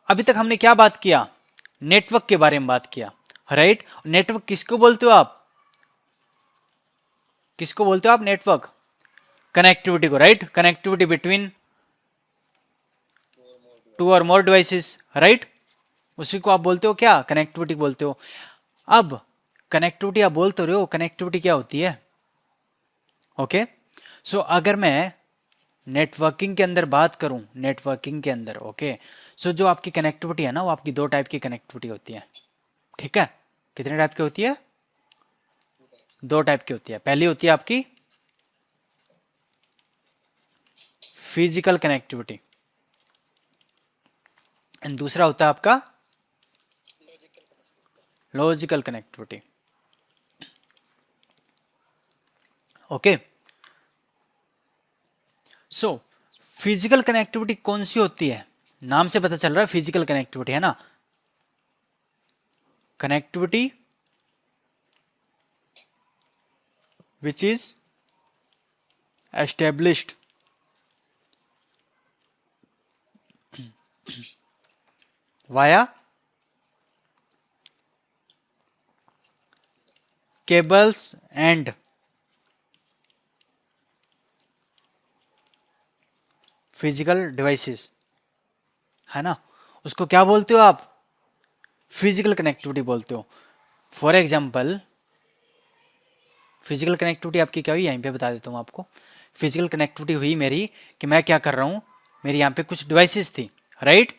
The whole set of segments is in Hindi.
अभी तक हमने क्या बात किया, नेटवर्क के बारे में बात किया, राइट। नेटवर्क किसको बोलते हो आप, किसको बोलते हो आप, नेटवर्क, कनेक्टिविटी को, राइट, कनेक्टिविटी बिटवीन टू और मोर डिवाइसेस, राइट, उसी को आप बोलते हो क्या, कनेक्टिविटी बोलते हो। अब कनेक्टिविटी आप बोलते रहे हो, कनेक्टिविटी क्या होती है, ओके। सो अगर मैं नेटवर्किंग के अंदर बात करूं, नेटवर्किंग के अंदर, ओके, सो जो आपकी कनेक्टिविटी है ना, वो आपकी दो टाइप की कनेक्टिविटी होती है, ठीक है। कितने टाइप की होती है, दो टाइप की होती है। पहली होती है आपकी फिजिकल कनेक्टिविटी, एंड दूसरा होता है आपका logical connectivity, okay. So physical connectivity कौन सी होती है, नाम से पता चल रहा है फिजिकल कनेक्टिविटी है ना, connectivity which is established via cables and physical devices, है ना, उसको क्या बोलते हो आप, फिजिकल कनेक्टिविटी बोलते हो। फॉर एग्जाम्पल फिजिकल कनेक्टिविटी आपकी क्या हुई, यहीं पे बता देता हूँ आपको। फिजिकल कनेक्टिविटी हुई मेरी कि मैं क्या कर रहा हूँ, मेरी यहाँ पे कुछ डिवाइसेस थी, राइट,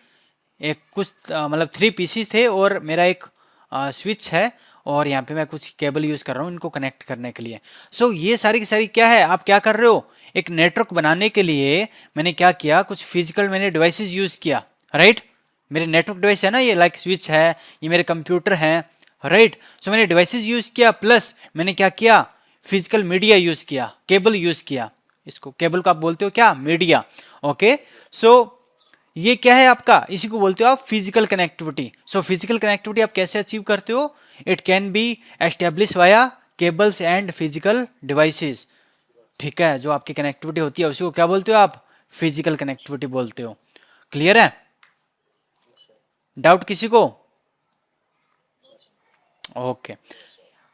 एक कुछ मतलब 3 पीसीस थे और मेरा एक स्विच है, और यहाँ पे मैं कुछ केबल यूज़ कर रहा हूँ इनको कनेक्ट करने के लिए। सो ये सारी की सारी क्या है, आप क्या कर रहे हो, एक नेटवर्क बनाने के लिए मैंने क्या किया, कुछ फिजिकल मैंने डिवाइसेस यूज़ किया, राइट। मेरे नेटवर्क डिवाइस है ना, ये लाइक स्विच है, ये मेरे कंप्यूटर हैं, राइट। सो मैंने डिवाइसेस यूज़ किया, प्लस मैंने क्या किया, फिजिकल मीडिया यूज़ किया, केबल यूज़ किया, इसको केबल को आप बोलते हो क्या, मीडिया, ओके। सो ये क्या है आपका, इसी को बोलते हो आप physical connectivity. So physical connectivity आप कैसे अचीव करते हो, it can be establish via cables and physical devices, ठीक है। जो आपकी कनेक्टिविटी होती है उसी को क्या बोलते हो आप, फिजिकल कनेक्टिविटी बोलते हो। क्लियर है, डाउट किसी को, ओके।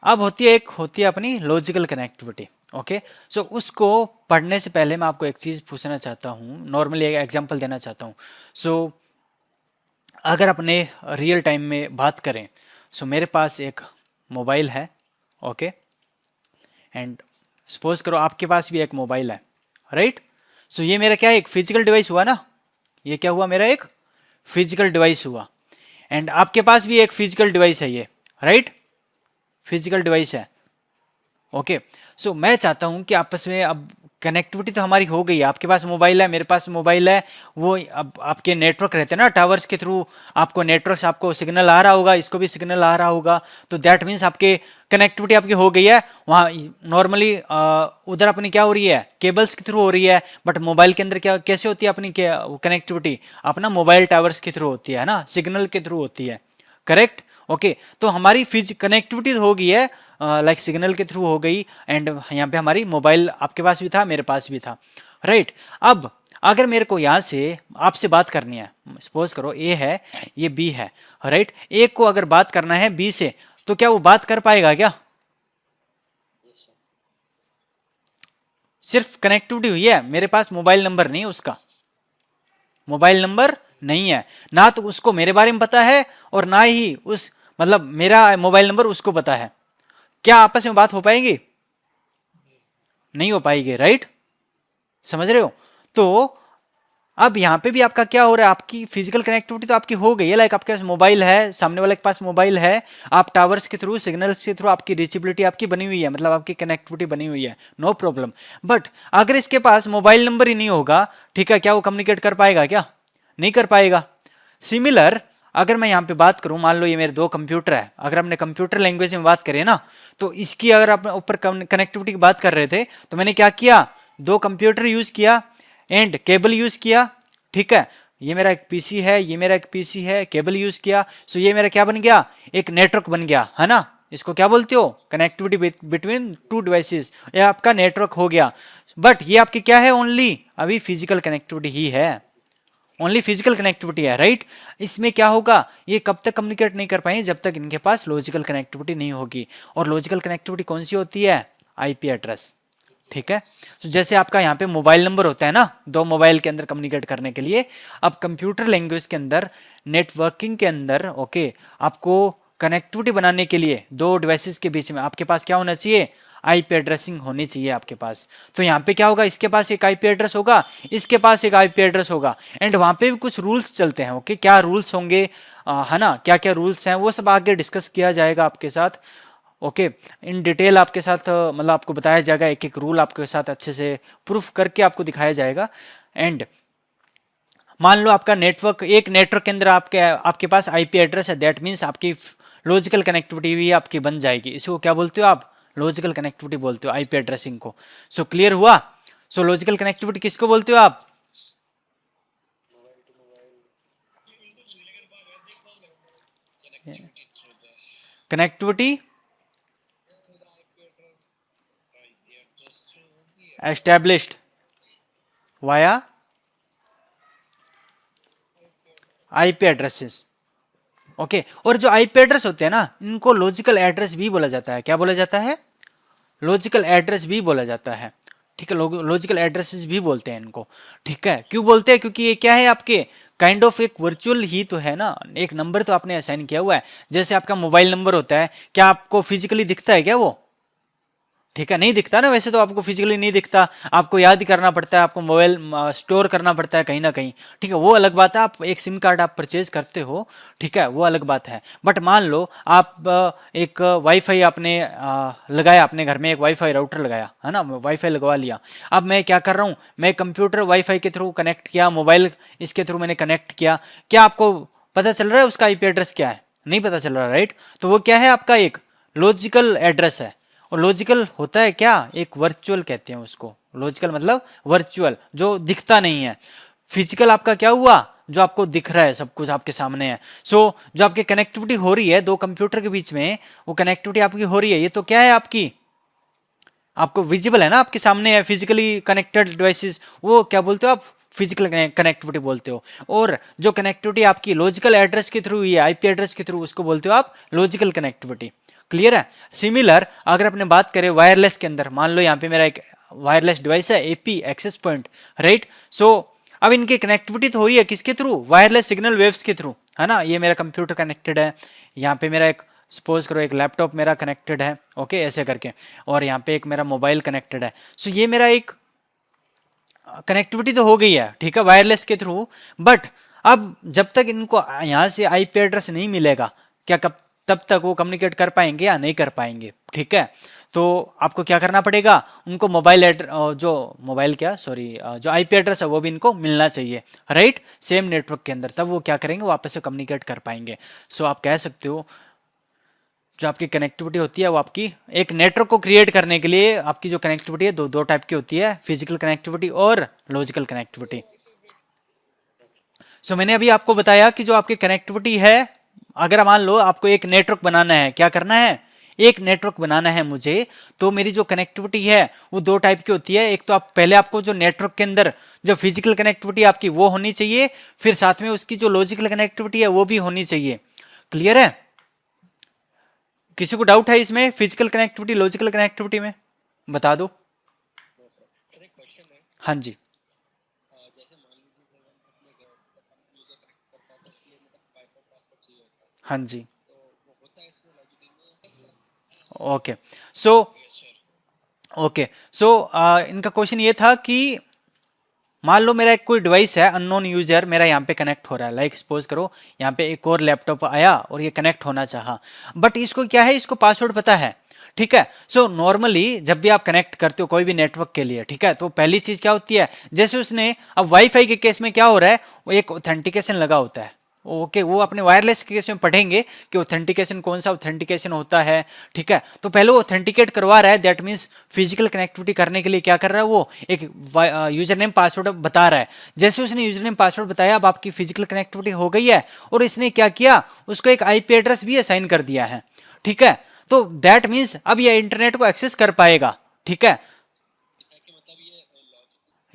अब होती है अपनी लॉजिकल कनेक्टिविटी, ओके। सो उसको पढ़ने से पहले मैं आपको एक चीज़ पूछना चाहता हूँ, नॉर्मली एक एग्जांपल देना चाहता हूँ। सो अगर अपने रियल टाइम में बात करें, सो मेरे पास एक मोबाइल है, ओके, एंड सपोज करो आपके पास भी एक मोबाइल है, राइट। सो ये मेरा क्या है, एक फिजिकल डिवाइस हुआ ना, ये क्या हुआ, मेरा एक फिजिकल डिवाइस हुआ, एंड आपके पास भी एक फिजिकल डिवाइस है ये, राइट, फिजिकल डिवाइस है, ओके। सो मैं चाहता हूं कि आपस में अब कनेक्टिविटी तो हमारी हो गई है, आपके पास मोबाइल है, मेरे पास मोबाइल है, वो अब आपके नेटवर्क रहते हैं ना टावर्स के थ्रू, आपको नेटवर्क से आपको सिग्नल आ रहा होगा, इसको भी सिग्नल आ रहा होगा, तो दैट मीन्स आपके कनेक्टिविटी आपकी हो गई है। वहाँ नॉर्मली उधर अपनी क्या हो रही है, केबल्स के थ्रू हो रही है, बट मोबाइल के अंदर क्या कैसे होती है अपनी कनेक्टिविटी, अपना मोबाइल टावर्स के थ्रू होती है ना, सिग्नल के थ्रू होती है, करेक्ट, ओके। तो हमारी कनेक्टिविटी हो गई है, लाइक सिग्नल के थ्रू हो गई, एंड यहाँ पे हमारी मोबाइल आपके पास भी था, मेरे पास भी था, राइट। अब अगर मेरे को यहाँ से आपसे बात करनी है, सपोज करो ए है, ये बी है, राइट, ए को अगर बात करना है बी से, तो क्या वो बात कर पाएगा क्या, सिर्फ कनेक्टिविटी हुई है, मेरे पास मोबाइल नंबर नहीं है, उसका मोबाइल नंबर नहीं है, ना तो उसको मेरे बारे में पता है और ना ही उस मतलब मेरा मोबाइल नंबर उसको पता है, क्या आपस में बात हो पाएगी, नहीं हो पाएगी, राइट, समझ रहे हो। तो अब यहाँ पे भी आपका क्या हो रहा है, आपकी फिजिकल कनेक्टिविटी तो आपकी हो गई है, लाइक आपके पास मोबाइल है, सामने वाले के पास मोबाइल है, आप टावर्स के थ्रू, सिग्नल्स के थ्रू आपकी रीचेबिलिटी आपकी बनी हुई है, मतलब आपकी कनेक्टिविटी बनी हुई है, नो प्रॉब्लम। बट अगर इसके पास मोबाइल नंबर ही नहीं होगा, ठीक है, क्या वो कम्युनिकेट कर पाएगा, क्या नहीं कर पाएगा। सिमिलर अगर मैं यहाँ पे बात करूँ, मान लो ये मेरे दो कंप्यूटर है, अगर हमने कंप्यूटर लैंग्वेज में बात करें ना, तो इसकी अगर आप ऊपर कनेक्टिविटी की बात कर रहे थे, तो मैंने क्या किया, दो कंप्यूटर यूज किया एंड केबल यूज किया, ठीक है। ये मेरा एक पीसी है, ये मेरा एक पीसी है, केबल यूज किया, सो ये मेरा क्या बन गया, एक नेटवर्क बन गया, है ना। इसको क्या बोलते हो, कनेक्टिविटी बिटवीन टू डिवाइसेस, ये आपका नेटवर्क हो गया। बट ये आपकी क्या है, ओनली अभी फिजिकल कनेक्टिविटी ही है, ओनली फिजिकल कनेक्टिविटी है, राइट। इसमें क्या होगा, ये कब तक कम्युनिकेट नहीं कर पाएंगे जब तक इनके पास लॉजिकल कनेक्टिविटी नहीं होगी। और लॉजिकल कनेक्टिविटी कौन सी होती है, आईपी एड्रेस, ठीक है। तो जैसे आपका यहाँ पे मोबाइल नंबर होता है ना, दो मोबाइल के अंदर कम्युनिकेट करने के लिए, अब कंप्यूटर लैंग्वेज के अंदर, नेटवर्किंग के अंदर, ओके, आपको कनेक्टिविटी बनाने के लिए दो डिवाइसेस के बीच में आपके पास क्या होना चाहिए, आईपी एड्रेसिंग होनी चाहिए आपके पास। तो यहाँ पे क्या होगा, इसके पास एक आईपी एड्रेस होगा, इसके पास एक आईपी एड्रेस होगा, एंड वहाँ पे भी कुछ रूल्स चलते हैं, ओके, क्या रूल्स होंगे, है ना, क्या क्या रूल्स हैं वो सब आगे डिस्कस किया जाएगा आपके साथ, ओके, इन डिटेल आपके साथ, मतलब आपको बताया जाएगा, एक एक रूल आपके साथ अच्छे से प्रूफ करके आपको दिखाया जाएगा। एंड मान लो आपका नेटवर्क, एक नेटवर्क के अंदर आपके आपके पास आईपी एड्रेस है, दैट मीन्स आपकी लॉजिकल कनेक्टिविटी भी आपकी बन जाएगी। इसको क्या बोलते हो आप, लॉजिकल कनेक्टिविटी बोलते हो आईपी एड्रेसिंग को। सो क्लियर हुआ। सो लॉजिकल कनेक्टिविटी किसको बोलते हो आप, connectivity established via IP addresses, okay. और जो आईपी एड्रेस होते हैं ना, इनको लॉजिकल एड्रेस भी बोला जाता है, क्या बोला जाता है, लॉजिकल एड्रेस भी बोला जाता है, ठीक है। लॉजिकल एड्रेसेस भी बोलते हैं इनको, ठीक है। क्यों बोलते हैं, क्योंकि ये क्या है, आपके काइंड ऑफ एक वर्चुअल ही तो है ना, एक नंबर तो आपने असाइन किया हुआ है। जैसे आपका मोबाइल नंबर होता है, क्या आपको फिजिकली दिखता है क्या वो, ठीक है, नहीं दिखता ना, वैसे तो आपको फिजिकली नहीं दिखता, आपको याद ही करना पड़ता है, आपको मोबाइल स्टोर करना पड़ता है कहीं ना कहीं, ठीक है, वो अलग बात है। आप एक सिम कार्ड आप परचेज करते हो, ठीक है, वो अलग बात है। बट मान लो आप एक वाईफाई आपने लगाया, अपने घर में एक वाईफाई राउटर लगाया, है ना, वाईफाई लगवा लिया। अब मैं क्या कर रहा हूँ, मैं कंप्यूटर वाईफाई के थ्रू कनेक्ट किया, मोबाइल इसके थ्रू मैंने कनेक्ट किया, क्या आपको पता चल रहा है उसका आईपी एड्रेस क्या है, नहीं पता चल रहा, राइट। तो वो क्या है, आपका एक लॉजिकल एड्रेस है। और लॉजिकल होता है क्या, एक वर्चुअल कहते हैं उसको, लॉजिकल मतलब वर्चुअल, जो दिखता नहीं है। फिजिकल आपका क्या हुआ, जो आपको दिख रहा है, सब कुछ आपके सामने है। सो जो आपकी कनेक्टिविटी हो रही है दो कंप्यूटर के बीच में, वो कनेक्टिविटी आपकी हो रही है, ये तो क्या है आपकी, आपको विजिबल है ना, आपके सामने है, फिजिकली कनेक्टेड डिवाइसेस, वो क्या बोलते हो आप, फिजिकल कनेक्टिविटी बोलते हो। और जो कनेक्टिविटी आपकी लॉजिकल एड्रेस के थ्रू, ये आईपी एड्रेस के थ्रू, उसको बोलते हो आप लॉजिकल कनेक्टिविटी। क्लियर है। सिमिलर अगर अपने बात करें वायरलेस के अंदर, मान लो यहाँ पे मेरा एक वायरलेस डिवाइस है, एपी एक्सेस पॉइंट, राइट। सो अब इनकी कनेक्टिविटी तो हो रही है किसके थ्रू, वायरलेस सिग्नल वेव्स के थ्रू, है ना। ये मेरा कंप्यूटर कनेक्टेड है, यहाँ पे मेरा एक सपोज करो एक लैपटॉप मेरा कनेक्टेड है, ओके, ऐसे करके, और यहाँ पे एक मेरा मोबाइल कनेक्टेड है। सो ये मेरा एक कनेक्टिविटी तो हो गई है, ठीक है, वायरलेस के थ्रू। बट अब जब तक इनको यहाँ से आईपी एड्रेस नहीं मिलेगा, क्या कब तब तक वो कम्युनिकेट कर पाएंगे या नहीं कर पाएंगे, ठीक है। तो आपको क्या करना पड़ेगा, उनको मोबाइल जो मोबाइल क्या सॉरी जो आईपी एड्रेस है वो भी इनको मिलना चाहिए, राइट, सेम नेटवर्क के अंदर, तब वो क्या करेंगे, वो आपस में कम्युनिकेट कर पाएंगे। सो आप कह सकते हो जो आपकी कनेक्टिविटी होती है वो आपकी एक नेटवर्क को क्रिएट करने के लिए आपकी जो कनेक्टिविटी है दो टाइप की होती है, फिजिकल कनेक्टिविटी और लॉजिकल कनेक्टिविटी। सो मैंने अभी आपको बताया कि जो आपकी कनेक्टिविटी है, अगर मान लो आपको एक नेटवर्क बनाना है, क्या करना है, एक नेटवर्क बनाना है मुझे, तो मेरी जो कनेक्टिविटी है वो दो टाइप की होती है। एक तो आप पहले आपको जो नेटवर्क के अंदर जो फिजिकल कनेक्टिविटी आपकी वो होनी चाहिए, फिर साथ में उसकी जो लॉजिकल कनेक्टिविटी है वो भी होनी चाहिए। क्लियर है। किसी को डाउट है इसमें, फिजिकल कनेक्टिविटी लॉजिकल कनेक्टिविटी में, बता दो। हाँ जी। हाँ जी। ओके। सो ओके, सो इनका क्वेश्चन ये था कि मान लो मेरा एक कोई डिवाइस है, अननोन यूजर मेरा यहाँ पे कनेक्ट हो रहा है, लाइक सपोज करो यहाँ पे एक और लैपटॉप आया और ये कनेक्ट होना चाहा, बट इसको क्या है, इसको पासवर्ड पता है, ठीक है। सो नॉर्मली जब भी आप कनेक्ट करते हो कोई भी नेटवर्क के लिए, ठीक है, तो पहली चीज क्या होती है, जैसे उसने अब वाईफाई के केस में क्या हो रहा है, वो एक ऑथेंटिकेशन लगा होता है, ओके, वो अपने वायरलेस के केस में पढ़ेंगे कि ऑथेंटिकेशन कौन सा ऑथेंटिकेशन होता है, ठीक है। तो पहले वो ऑथेंटिकेट करवा रहा है, दैट मींस फिजिकल कनेक्टिविटी करने के लिए क्या कर रहा है, वो एक यूजर नेम पासवर्ड बता रहा है। जैसे उसने यूजर नेम पासवर्ड बताया, अब आपकी फिजिकल कनेक्टिविटी हो गई है, और इसने क्या किया, उसको एक आईपी एड्रेस भी असाइन कर दिया है, ठीक है। तो दैट मीन्स अब ये इंटरनेट को एक्सेस कर पाएगा, ठीक है।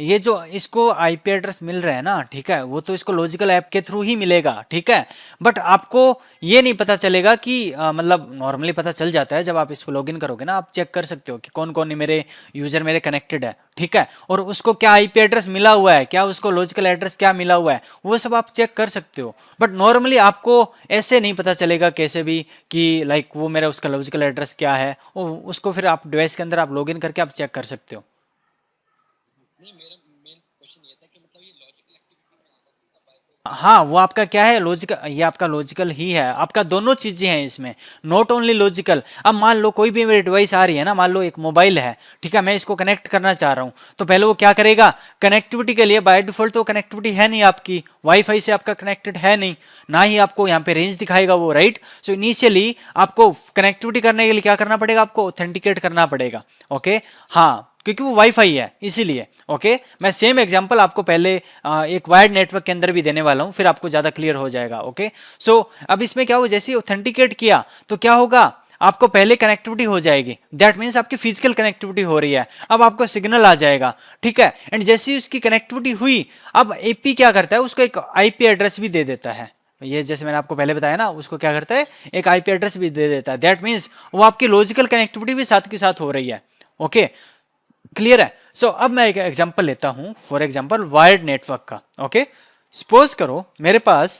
ये जो इसको आईपी एड्रेस मिल रहा है ना, ठीक है, वो तो इसको लॉजिकल ऐप के थ्रू ही मिलेगा, ठीक है। बट आपको ये नहीं पता चलेगा कि मतलब नॉर्मली पता चल जाता है जब आप इस पर लॉगिन करोगे ना, आप चेक कर सकते हो कि कौन कौन मेरे यूजर मेरे कनेक्टेड है, ठीक है, और उसको क्या आईपी एड्रेस मिला हुआ है, क्या उसको लॉजिकल एड्रेस क्या मिला हुआ है, वो सब आप चेक कर सकते हो। बट नॉर्मली आपको ऐसे नहीं पता चलेगा कैसे भी कि लाइक वो मेरा उसका लॉजिकल एड्रेस क्या है, और उसको फिर आप डिवाइस के अंदर आप लॉगिन करके आप चेक कर सकते हो। हाँ, वो आपका क्या है लॉजिकल, ये आपका लॉजिकल ही है, आपका दोनों चीजें हैं इसमें, नॉट ओनली लॉजिकल। अब मान लो कोई भी मेरी डिवाइस आ रही है ना, मान लो एक मोबाइल है, ठीक है, मैं इसको कनेक्ट करना चाह रहा हूँ, तो पहले वो क्या करेगा, कनेक्टिविटी के लिए बाय डिफॉल्ट तो कनेक्टिविटी है नहीं आपकी, वाईफाई से आपका कनेक्टेड है नहीं, ना ही आपको यहाँ पे रेंज दिखाएगा वो, राइट। सो इनिशियली आपको कनेक्टिविटी करने के लिए क्या करना पड़ेगा, आपको ऑथेंटिकेट करना पड़ेगा, ओके। हाँ, क्योंकि वो वाईफाई है इसीलिए, ओके। मैं सेम एग्जांपल आपको पहले एक वायर्ड नेटवर्क के अंदर भी देने वाला हूं, फिर आपको ज्यादा क्लियर हो जाएगा, ओके। सो अब इसमें क्या हो, जैसे ऑथेंटिकेट किया तो क्या होगा, आपको पहले कनेक्टिविटी हो जाएगी, दैट मीन्स आपकी फिजिकल कनेक्टिविटी हो रही है, अब आपको सिग्नल आ जाएगा, ठीक है। एंड जैसे ही उसकी कनेक्टिविटी हुई, अब एपी क्या करता है, उसको एक आईपी एड्रेस भी दे देता है, ये जैसे मैंने आपको पहले बताया ना, उसको क्या करता है, एक आईपी एड्रेस भी दे देता है, दैट मीन्स वो आपकी लॉजिकल कनेक्टिविटी भी साथ के साथ हो रही है, ओके। क्लियर है। सो अब मैं एक एग्जांपल लेता हूं, फॉर एग्जांपल वायर्ड नेटवर्क का, ओके। सपोज करो मेरे पास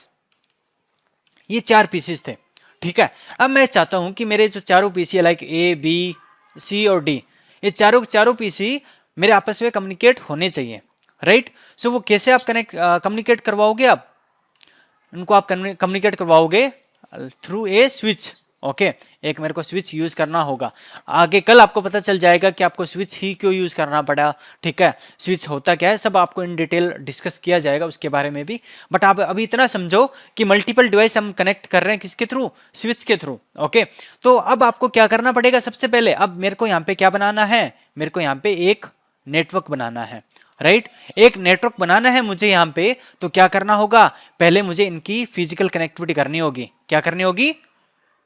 ये 4 पीसीस थे, ठीक है। अब मैं चाहता हूं कि मेरे जो चारों पीसी है, लाइक ए बी सी और डी, ये चारों चारों पीसी मेरे आपस में कम्युनिकेट होने चाहिए, राइट। सो वो कैसे आप कनेक्ट कम्युनिकेट करवाओगे, आप उनको आप कम्युनिकेट करवाओगे थ्रू ए स्विच, ओके। एक मेरे को स्विच यूज करना होगा, आगे कल आपको पता चल जाएगा कि आपको स्विच ही क्यों यूज करना पड़ा, ठीक है, स्विच होता क्या है सब आपको इन डिटेल डिस्कस किया जाएगा उसके बारे में भी। बट आप अभी इतना समझो कि मल्टीपल डिवाइस हम कनेक्ट कर रहे हैं किसके थ्रू, स्विच के थ्रू, ओके। तो अब आपको क्या करना पड़ेगा, सबसे पहले अब मेरे को यहाँ पे क्या बनाना है, मेरे को यहाँ पे एक नेटवर्क बनाना है, राइट। एक नेटवर्क बनाना है मुझे यहाँ पे, तो क्या करना होगा, पहले मुझे इनकी फिजिकल कनेक्टिविटी करनी होगी, क्या करनी होगी,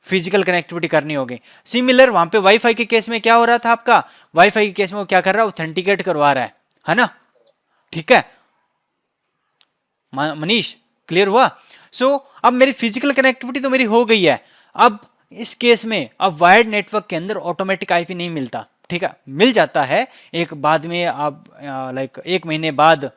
फिजिकल कनेक्टिविटी करनी होगी। सिमिलर वहां पे वाईफाई के केस में क्या हो रहा था आपका, वाईफाई के केस में वो क्या कर रहा है, ऑथेंटिकेट करवा रहा है ना, ठीक है मनीष, क्लियर हुआ। सो अब मेरी फिजिकल कनेक्टिविटी तो मेरी हो गई है, अब इस केस में अब वायर्ड नेटवर्क के अंदर ऑटोमेटिक आईपी नहीं मिलता, ठीक है, मिल जाता है एक बाद में, आप लाइक 1 महीने बाद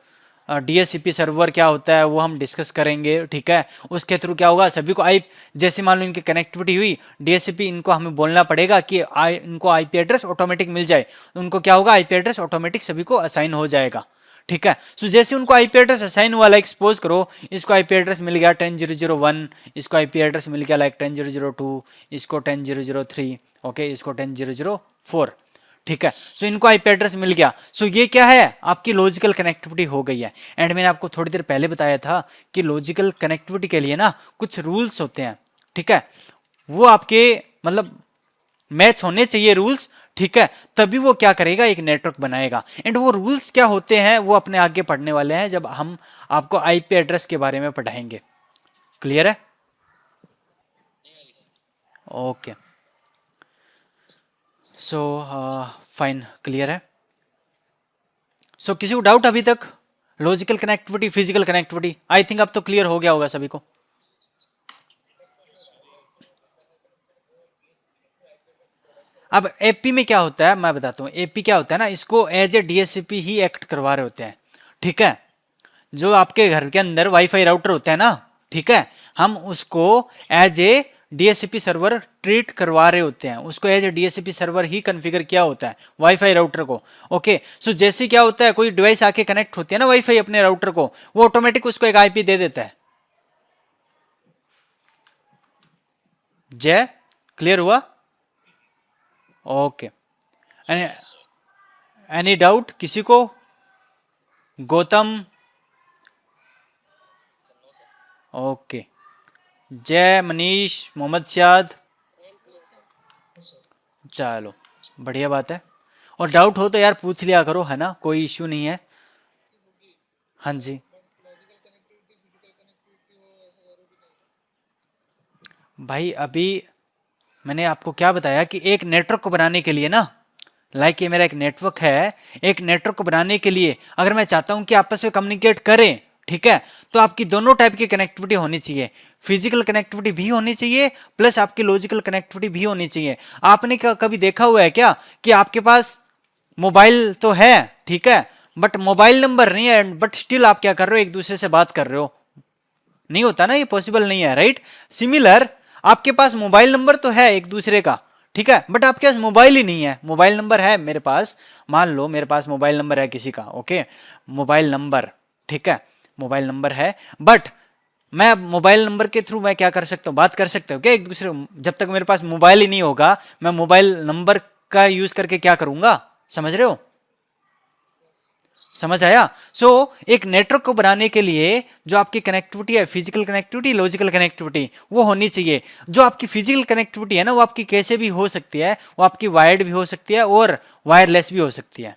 डीएससीपी सर्वर क्या होता है वो हम डिस्कस करेंगे, ठीक है। उसके थ्रू क्या होगा, सभी को आई, जैसे मान लो इनकी कनेक्टिविटी हुई, डीएससीपी इनको हमें बोलना पड़ेगा कि इनको आईपी एड्रेस ऑटोमेटिक मिल जाए, तो उनको क्या होगा, आईपी एड्रेस ऑटोमेटिक सभी को असाइन हो जाएगा, ठीक है। सो जैसे उनको आईपी एड्रेस असाइन हुआ, लाइक सपोज करो इसको आईपी एड्रेस मिल गया 10.0.0.1, इसको आईपी एड्रेस मिल गया लाइक 10.0.0.2, इसको 10.0.0.3, ओके, इसको 10.0.0.4, ठीक है। सो इनको आईपी एड्रेस मिल गया, सो ये क्या है, आपकी लॉजिकल कनेक्टिविटी हो गई है। एंड मैंने आपको थोड़ी देर पहले बताया था कि लॉजिकल कनेक्टिविटी के लिए ना कुछ रूल्स होते हैं, ठीक है, वो आपके मतलब मैच होने चाहिए रूल्स, ठीक है, तभी वो क्या करेगा, एक नेटवर्क बनाएगा। एंड वो रूल्स क्या होते हैं वो अपने आगे पढ़ने वाले हैं जब हम आपको आईपी एड्रेस के बारे में पढ़ाएंगे, क्लियर है, ओके। सो फाइन, क्लियर है। सो किसी को डाउट अभी तक, logical connectivity physical connectivity, I think अब तो क्लियर हो गया होगा सभी को। अब एपी में क्या होता है मैं बताता हूँ, एपी क्या होता है ना, इसको एज ए डीएससीपी ही एक्ट करवा रहे होते हैं, ठीक है। जो आपके घर के अंदर वाईफाई राउटर होता है ना, ठीक है, हम उसको as a DSCP server treat करवा रहे होते हैं, उसको एज ए डीएससीपी सर्वर ही कॉन्फ़िगर किया होता है वाईफाई राउटर को, ओके। सो जैसे क्या होता है, कोई डिवाइस आके कनेक्ट होती है ना वाईफाई अपने राउटर को, वो ऑटोमेटिक उसको एक आईपी दे देता है। जय, क्लियर हुआ, ओके। एनी डाउट किसी को, गौतम, ओके, जय, मनीष, मोहम्मद सियाद, चलो बढ़िया बात है। और डाउट हो तो यार पूछ लिया करो, है ना, कोई इश्यू नहीं है। हाँ जी, भाई अभी मैंने आपको क्या बताया कि एक नेटवर्क को बनाने के लिए ना, लाइक ये मेरा एक नेटवर्क है, एक नेटवर्क को बनाने के लिए अगर मैं चाहता हूं कि आपस में कम्युनिकेट करें, ठीक है, तो आपकी दोनों टाइप की कनेक्टिविटी होनी चाहिए, फिजिकल कनेक्टिविटी भी होनी चाहिए प्लस आपकी लॉजिकल कनेक्टिविटी भी होनी चाहिए। आपने कभी देखा हुआ है क्या कि आपके पास मोबाइल तो है, ठीक है, बट मोबाइल नंबर नहीं है, बट स्टिल आप क्या कर रहे हो, एक दूसरे से बात कर रहे हो? नहीं होता ना, ये पॉसिबल नहीं है, राइट। सिमिलर आपके पास मोबाइल नंबर तो है एक दूसरे का, ठीक है, बट आपके पास मोबाइल ही नहीं है। मोबाइल नंबर है मेरे पास, मान लो मेरे पास मोबाइल नंबर है किसी का, ओके, मोबाइल नंबर, ठीक है, मोबाइल नंबर है, बट मैं मोबाइल नंबर के थ्रू मैं क्या कर सकता हूँ, बात कर सकते हो क्या एक दूसरे? जब तक मेरे पास मोबाइल ही नहीं होगा, मैं मोबाइल नंबर का यूज करके क्या करूंगा, समझ रहे हो? समझ आया? एक नेटवर्क को बनाने के लिए जो आपकी कनेक्टिविटी है, फिजिकल कनेक्टिविटी, लॉजिकल कनेक्टिविटी, वो होनी चाहिए। जो आपकी फिजिकल कनेक्टिविटी है ना, वो आपकी कैसे भी हो सकती है, वो आपकी वायर्ड भी हो सकती है और वायरलेस भी हो सकती है,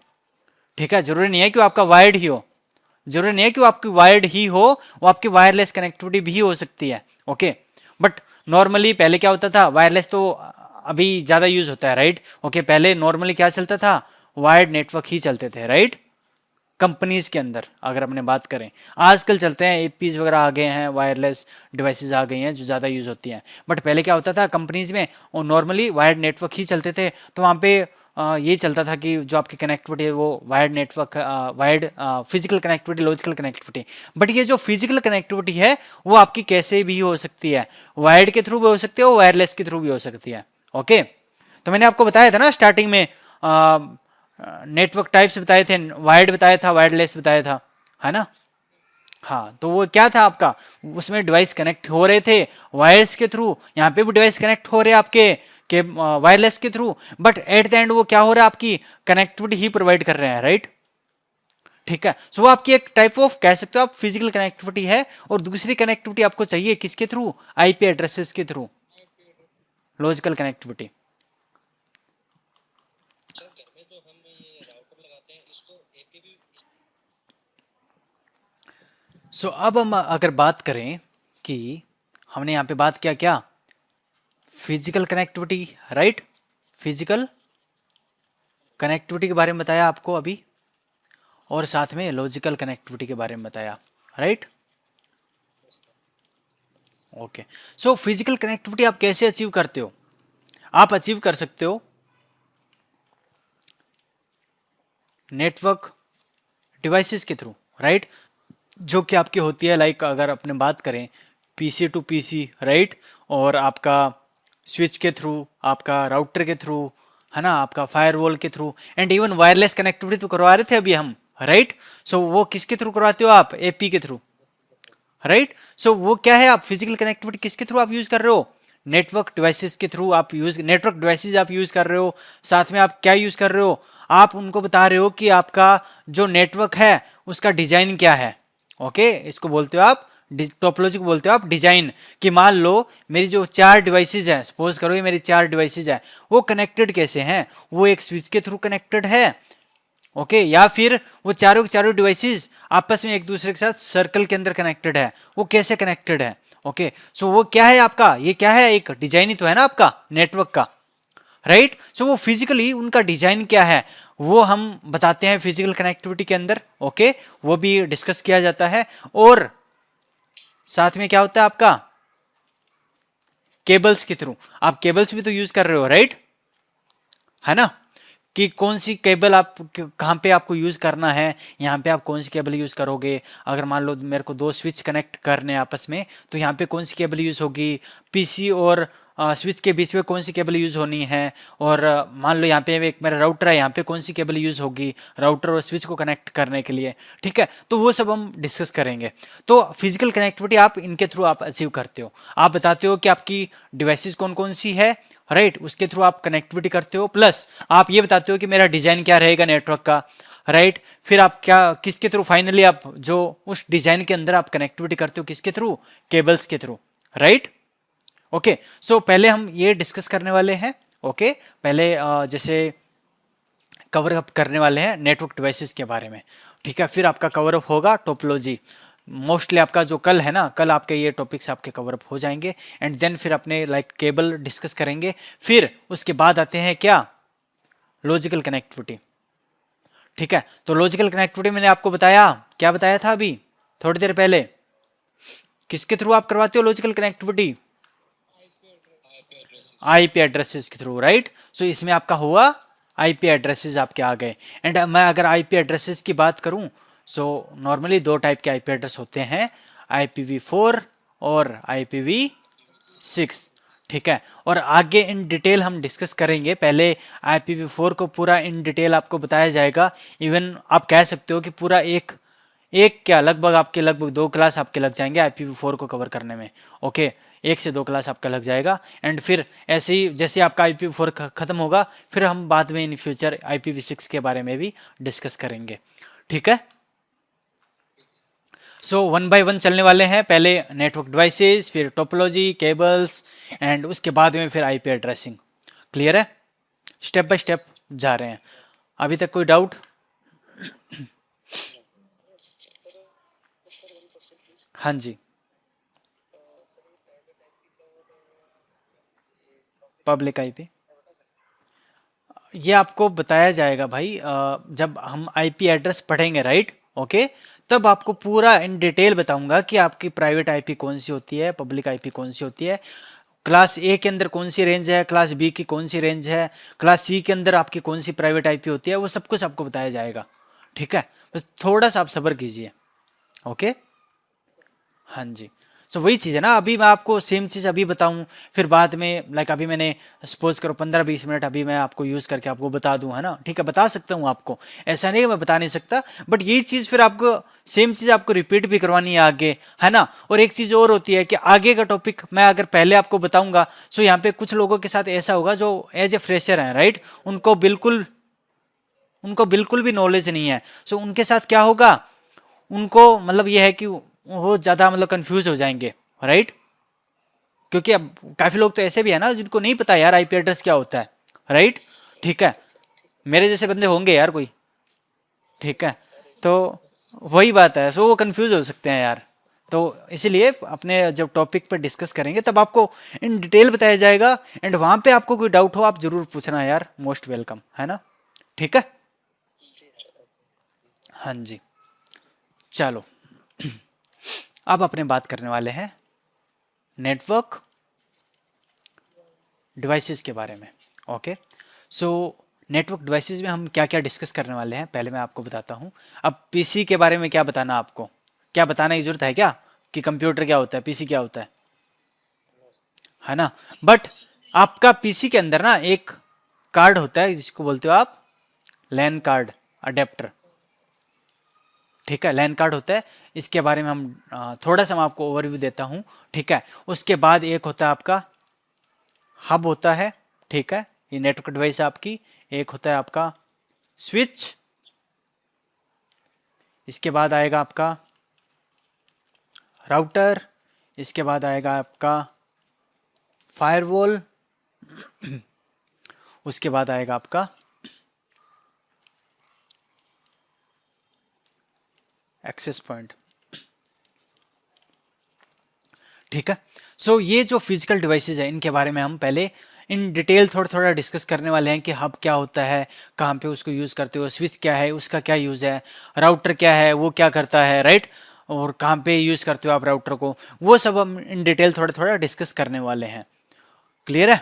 ठीक है। जरूरी नहीं है कि वो आपका वायर्ड ही हो, जरूरी नहीं है कि वो आपकी वायर्ड ही हो, वो आपकी वायरलेस कनेक्टिविटी भी हो सकती है, ओके। बट नॉर्मली पहले क्या होता था, वायरलेस तो अभी ज्यादा यूज होता है, राइट, ओके। पहले नॉर्मली क्या चलता था, वायर्ड नेटवर्क ही चलते थे, राइट, कंपनीज के अंदर अगर अपने बात करें। आजकल चलते हैं एपीज वगैरह आ गए हैं, वायरलेस डिवाइसेस आ गई हैं जो ज़्यादा यूज़ होती हैं, बट पहले क्या होता था कंपनीज में, और नॉर्मली वायर्ड नेटवर्क ही चलते थे। तो वहाँ पे ये चलता था कि जो आपकी कनेक्टिविटी है वो wired network, wired physical connectivity, logical connectivity. But ये जो फिजिकल कनेक्टिविटी है वो आपकी कैसे भी हो सकती है, वायर्ड के थ्रू भी हो सकती है और वायरलेस के थ्रू भी हो सकती है, ओके। तो मैंने आपको बताया था ना स्टार्टिंग में, नेटवर्क टाइप्स बताए थे, वायर्ड बताया था, वायरलेस बताया था, है ना। हाँ, तो वो क्या था आपका, उसमें डिवाइस कनेक्ट हो रहे थे वायर्स के थ्रू, यहाँ पे भी डिवाइस कनेक्ट हो रहे हैं आपके के वायरलेस के through, but at the end वो क्या हो रहा है, आपकी कनेक्टिविटी ही प्रोवाइड कर रहे हैं, राइट, ठीक है। वो आपकी एक टाइप ऑफ कह सकते हो आप फिजिकल कनेक्टिविटी है, और दूसरी कनेक्टिविटी आपको चाहिए किसके थ्रू, आईपी एड्रेसेस के थ्रू, लॉजिकल कनेक्टिविटी। अब हम अगर बात करें कि हमने यहाँ पे बात किया क्या, physical connectivity, right, physical connectivity के बारे में बताया आपको अभी, और साथ में लॉजिकल कनेक्टिविटी के बारे में बताया, राइट, ओके। फिजिकल कनेक्टिविटी आप कैसे अचीव करते हो? आप अचीव कर सकते हो नेटवर्क डिवाइसेस के थ्रू, राइट, जो कि आपकी होती है, लाइक अगर अपने बात करें पीसी टू पीसी, राइट, और आपका स्विच के थ्रू, आपका राउटर के थ्रू, है ना, आपका फायरवॉल के through, and even wireless connectivity तो करवा रहे थे अभी हम, राइट। वो किसके थ्रू करवाते हो आप, एपी के थ्रू, राइट। वो क्या है, आप फिजिकल कनेक्टिविटी किसके थ्रू आप यूज कर रहे हो, नेटवर्क डिवाइसेस के थ्रू आप यूज, नेटवर्क डिवाइसेस आप यूज कर रहे हो। साथ में आप क्या यूज कर रहे हो, आप उनको बता रहे हो कि आपका जो नेटवर्क है उसका डिजाइन क्या है, ओके। इसको बोलते हो आप टोपोलॉजी को बोलते हो आप डिजाइन। कि मान लो मेरी जो 4 डिवाइसेज है, सपोज करो ये मेरी 4 डिवाइसेज है, वो कनेक्टेड कैसे हैं, वो एक स्विच के थ्रू कनेक्टेड है, ओके, या फिर वो चारों के चारों डिवाइसेस आपस में एक दूसरे के साथ सर्कल के अंदर कनेक्टेड है, वो कैसे कनेक्टेड है, ओके। वो क्या है आपका, ये क्या है, एक डिजाइन ही तो है ना आपका नेटवर्क का, राइट। वो फिजिकली उनका डिजाइन क्या है वो हम बताते हैं फिजिकल कनेक्टिविटी के अंदर, ओके, वो भी डिस्कस किया जाता है। और साथ में क्या होता है आपका, केबल्स के थ्रू, आप केबल्स भी तो यूज कर रहे हो, राइट, है ना, कि कौन सी केबल आप कहाँ पे आपको यूज करना है, यहाँ पे आप कौन सी केबल यूज करोगे। अगर मान लो मेरे को 2 स्विच कनेक्ट करने आपस में, तो यहाँ पे कौन सी केबल यूज होगी, पीसी और स्विच के बीच में कौन सी केबल यूज होनी है। और मान लो यहाँ पे एक मेरा राउटर है, यहाँ पे कौन सी केबल यूज होगी राउटर और स्विच को कनेक्ट करने के लिए, ठीक है। तो वो सब हम डिस्कस करेंगे। तो फिजिकल कनेक्टिविटी आप इनके थ्रू आप अचीव करते हो, आप बताते हो कि आपकी डिवाइसेस कौन कौन सी है, राइट, उसके थ्रू आप कनेक्टिविटी करते हो, प्लस आप ये बताते हो कि मेरा डिजाइन क्या रहेगा नेटवर्क का, राइट। फिर आप क्या किसके थ्रू, फाइनली आप जो उस डिजाइन के अंदर आप कनेक्टिविटी करते हो किसके थ्रू, केबल्स के थ्रू, राइट, ओके। पहले हम ये डिस्कस करने वाले हैं, ओके, पहले जैसे कवर अप करने वाले हैं नेटवर्क डिवाइसेस के बारे में, ठीक है। फिर आपका कवर अप होगा टोपोलॉजी, मोस्टली आपका जो कल है ना, कल आपके ये टॉपिक्स आपके कवर अप हो जाएंगे, एंड देन फिर अपने लाइक केबल डिस्कस करेंगे। फिर उसके बाद आते हैं क्या, लॉजिकल कनेक्टिविटी। ठीक है, तो लॉजिकल कनेक्टिविटी मैंने आपको बताया, क्या बताया था अभी थोड़ी देर पहले, किसके थ्रू आप करवाते हो लॉजिकल कनेक्टिविटी? आईपी एड्रेसेस के थ्रू, राइट। सो इसमें आपका हुआ आईपी एड्रेसेस आपके आ गए। एंड मैं अगर आईपी एड्रेसेस की बात करूं, सो नॉर्मली दो टाइप के आईपी एड्रेस होते हैं, IPv4 और IPv6। ठीक है, और आगे इन डिटेल हम डिस्कस करेंगे। पहले IPv4 को पूरा इन डिटेल आपको बताया जाएगा। इवन आप कह सकते हो कि पूरा एक एक क्या लगभग आपके लगभग 2 क्लास आपके लग जाएंगे IPv4 को कवर करने में। ओके, 1 से 2 क्लास आपका लग जाएगा। एंड फिर ऐसे ही जैसे आपका IPv4 खत्म होगा, फिर हम बाद में इन फ्यूचर IPv6 के बारे में भी डिस्कस करेंगे। ठीक है, सो 1 बाय 1 चलने वाले हैं। पहले नेटवर्क डिवाइसेस, फिर टोपोलॉजी, केबल्स, एंड उसके बाद में फिर आईपी एड्रेसिंग। क्लियर है? स्टेप बाय स्टेप जा रहे हैं। अभी तक कोई डाउट? हाँ जी, पब्लिक आईपी ये आपको बताया जाएगा भाई, जब हम आईपी एड्रेस पढ़ेंगे, राइट। ओके, तब आपको पूरा इन डिटेल बताऊंगा कि आपकी प्राइवेट आईपी कौन सी होती है, पब्लिक आईपी कौन सी होती है, क्लास ए के अंदर कौन सी रेंज है, क्लास बी की कौन सी रेंज है, क्लास सी के अंदर आपकी कौन सी प्राइवेट आईपी होती है, वो सब कुछ आपको बताया जाएगा। ठीक है, बस थोड़ा सा आप सब्र कीजिए। ओके, हाँ जी। सो वही चीज़ है ना, अभी मैं आपको सेम चीज़ अभी बताऊं, फिर बाद में लाइक अभी मैंने सपोज करो 15-20 मिनट अभी मैं आपको यूज़ करके आपको बता दूं, है ना। ठीक है, बता सकता हूँ आपको, ऐसा नहीं है मैं बता नहीं सकता, बट यही चीज़ फिर आपको सेम चीज़ आपको रिपीट भी करवानी है आगे, है ना। और एक चीज़ और होती है कि आगे का टॉपिक मैं अगर पहले आपको बताऊंगा, सो यहाँ पे कुछ लोगों के साथ ऐसा होगा जो एज ए फ्रेशर हैं, राइट, उनको बिल्कुल भी नॉलेज नहीं है। सो उनके साथ क्या होगा, उनको मतलब ये है कि वो ज़्यादा मतलब कंफ्यूज हो जाएंगे, राइट। क्योंकि अब काफ़ी लोग तो ऐसे भी है ना जिनको नहीं पता यार आईपी एड्रेस क्या होता है, राइट। ठीक है, मेरे जैसे बंदे होंगे यार कोई। ठीक है, तो वही बात है, सो वो कंफ्यूज हो सकते हैं यार। तो इसीलिए अपने जब टॉपिक पर डिस्कस करेंगे तब आपको इन डिटेल बताया जाएगा। एंड वहां पे आपको कोई डाउट हो आप जरूर पूछना यार, मोस्ट वेलकम, है ना। ठीक है, हाँ जी। चलो, अब अपने बात करने वाले हैं नेटवर्क डिवाइसेस के बारे में। ओके, सो नेटवर्क डिवाइसेस में हम क्या क्या डिस्कस करने वाले हैं पहले मैं आपको बताता हूँ। अब पीसी के बारे में क्या बताना आपको, क्या बताने की जरूरत है क्या, कि कंप्यूटर क्या होता है, पीसी क्या होता है ना। बट आपका पीसी के अंदर ना एक कार्ड होता है जिसको बोलते हो आप लैन कार्ड अडेप्टर। ठीक है, लैन कार्ड होता है, इसके बारे में हम थोड़ा सा मैं आपको ओवरव्यू देता हूँ। ठीक है, उसके बाद एक होता है आपका हब होता है। ठीक है, ये नेटवर्क डिवाइस है आपकी। एक होता है आपका स्विच, इसके बाद आएगा आपका राउटर, इसके बाद आएगा आपका फायरवॉल, उसके बाद आएगा आपका एक्सेस पॉइंट। ठीक है, सो ये जो फिजिकल डिवाइसेस है इनके बारे में हम पहले इन डिटेल थोड़ा थोड़ा डिस्कस करने वाले हैं कि हब क्या होता है, कहाँ पे उसको यूज़ करते हो, स्विच क्या है उसका क्या यूज़ है, राउटर क्या है वो क्या करता है, राइट, और कहाँ पे यूज़ करते हो आप राउटर को, वो सब हम इन डिटेल थोड़ा थोड़ा डिस्कस करने वाले हैं। क्लियर है?